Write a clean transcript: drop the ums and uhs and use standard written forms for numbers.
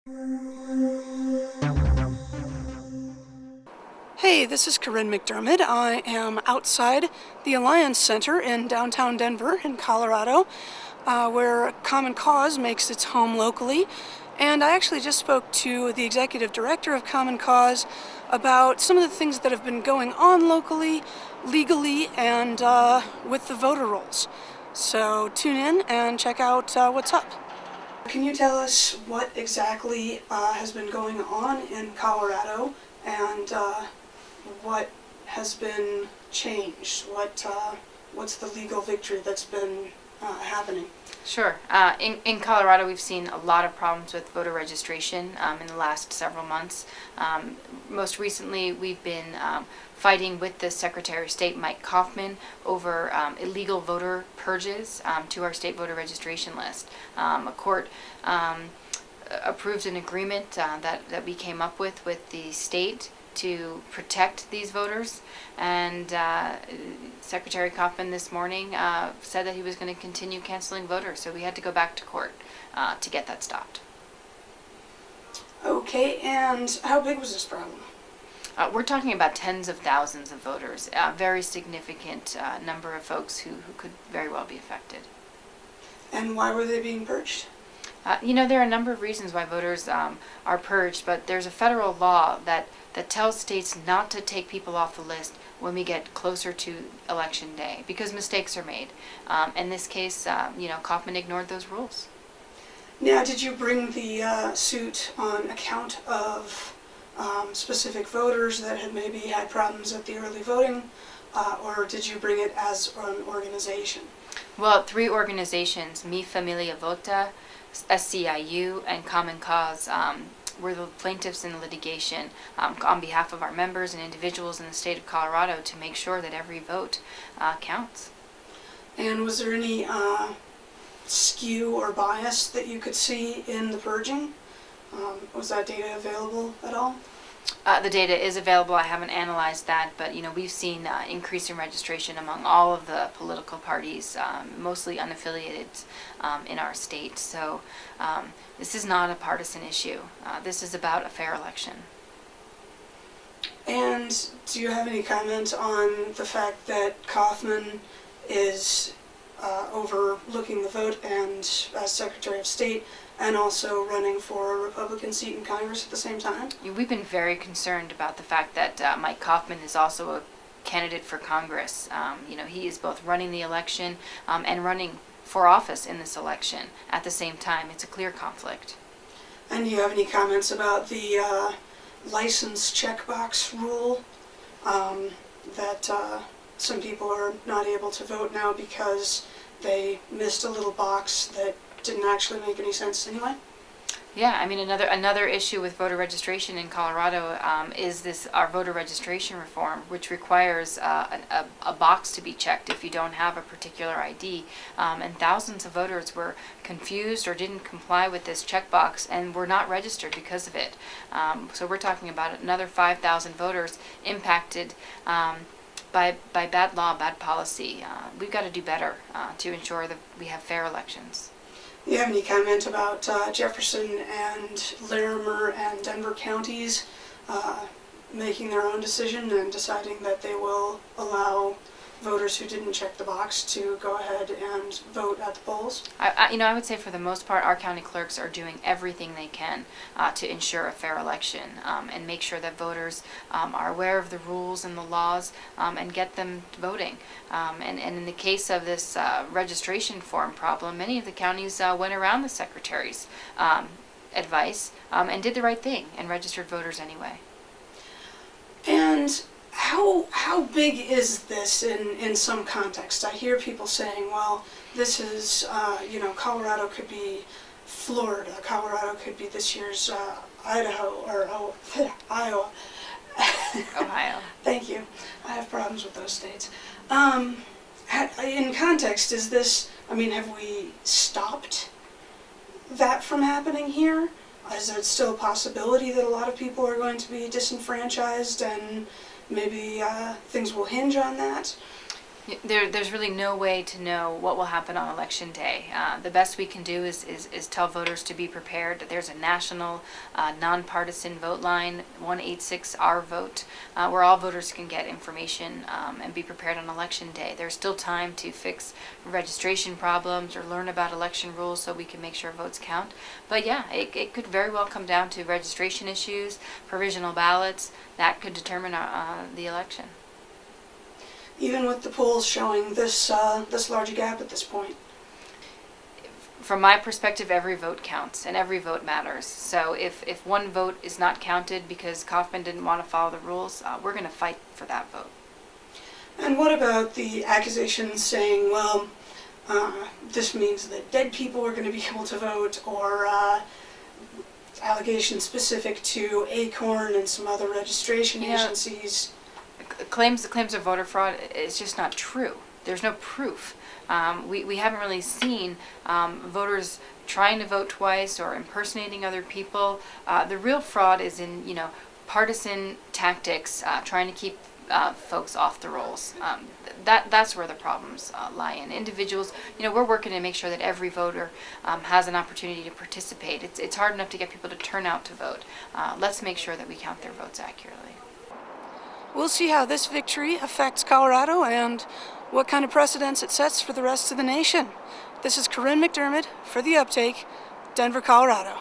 Hey, this is Corinne McDermott. I am outside the Alliance Center in downtown Denver in Colorado, where Common Cause makes its home locally. And I actually just spoke to the executive director of Common Cause about some of the things that have been going on locally, legally, and with the voter rolls. So tune in and check out what's up. Can you tell us what exactly has been going on in Colorado and what has been changed? What's the legal victory that's been happening? Sure. In Colorado, we've seen a lot of problems with voter registration in the last several months. Most recently, we've been fighting with the Secretary of State, Mike Coffmann, over illegal voter purges to our state voter registration list. A court approved an agreement that we came up with the state to protect these voters, and Secretary Coffmann this morning said that he was going to continue canceling voters, so we had to go back to court to get that stopped. Okay, and how big was this problem? We're talking about tens of thousands of voters, a very significant number of folks who could very well be affected. And why were they being purged? There are a number of reasons why voters are purged, but there's a federal law that tells states not to take people off the list when we get closer to election day, because mistakes are made. In this case, Coffmann ignored those rules. Now, did you bring the suit on account of specific voters that had maybe had problems at the early voting, or did you bring it as an organization? Well, three organizations, Mi Familia Vota, SCIU, and Common Cause, were the plaintiffs in the litigation on behalf of our members and individuals in the state of Colorado to make sure that every vote counts. And was there any skew or bias that you could see in the purging? Was that data available at all? The data is available. I haven't analyzed that, but we've seen increase in registration among all of the political parties, mostly unaffiliated in our state. So this is not a partisan issue. This is about a fair election. And do you have any comment on the fact that Coffmann is overlooking the vote and as Secretary of State, and also running for a Republican seat in Congress at the same time? We've been very concerned about the fact that Mike Coffmann is also a candidate for Congress. He is both running the election and running for office in this election at the same time. It's a clear conflict. And do you have any comments about the license checkbox rule that some people are not able to vote now because they missed a little box that didn't actually make any sense anyway? Yeah, another issue with voter registration in Colorado is our voter registration reform, which requires a box to be checked if you don't have a particular ID. And thousands of voters were confused or didn't comply with this checkbox and were not registered because of it. So we're talking about another 5,000 voters impacted by bad law, bad policy. We've got to do better to ensure that we have fair elections. Do you have any comment about Jefferson and Larimer and Denver counties making their own decision and deciding that they will allow voters who didn't check the box to go ahead and vote at the polls? I would say for the most part, our county clerks are doing everything they can to ensure a fair election and make sure that voters are aware of the rules and the laws and get them voting. And in the case of this registration form problem, many of the counties went around the secretary's advice and did the right thing and registered voters anyway. And how big is this in some context? I hear people saying, well, this is, Colorado could be Florida, Colorado could be this year's Idaho, or Iowa. Ohio. Thank you. I have problems with those states. In context, is this, have we stopped that from happening here? Is there still a possibility that a lot of people are going to be disenfranchised and maybe things will hinge on that? There's really no way to know what will happen on election day. The best we can do is tell voters to be prepared. There's a national nonpartisan vote line, 186-our-vote, where all voters can get information and be prepared on election day. There's still time to fix registration problems or learn about election rules so we can make sure votes count. But yeah, it could very well come down to registration issues, provisional ballots. That could determine the election. Even with the polls showing this large a gap at this point. From my perspective, every vote counts and every vote matters. So if one vote is not counted because Coffmann didn't want to follow the rules, we're going to fight for that vote. And what about the accusations saying, well, this means that dead people are going to be able to vote, or allegations specific to Acorn and some other registration agencies? Claims of voter fraud is just not true. There's no proof. We haven't really seen voters trying to vote twice or impersonating other people. The real fraud is in partisan tactics, trying to keep folks off the rolls. That's where the problems lie in. Individuals, we're working to make sure that every voter has an opportunity to participate. It's hard enough to get people to turn out to vote. Let's make sure that we count their votes accurately. We'll see how this victory affects Colorado and what kind of precedents it sets for the rest of the nation. This is Corinne McDermott for The Uptake, Denver, Colorado.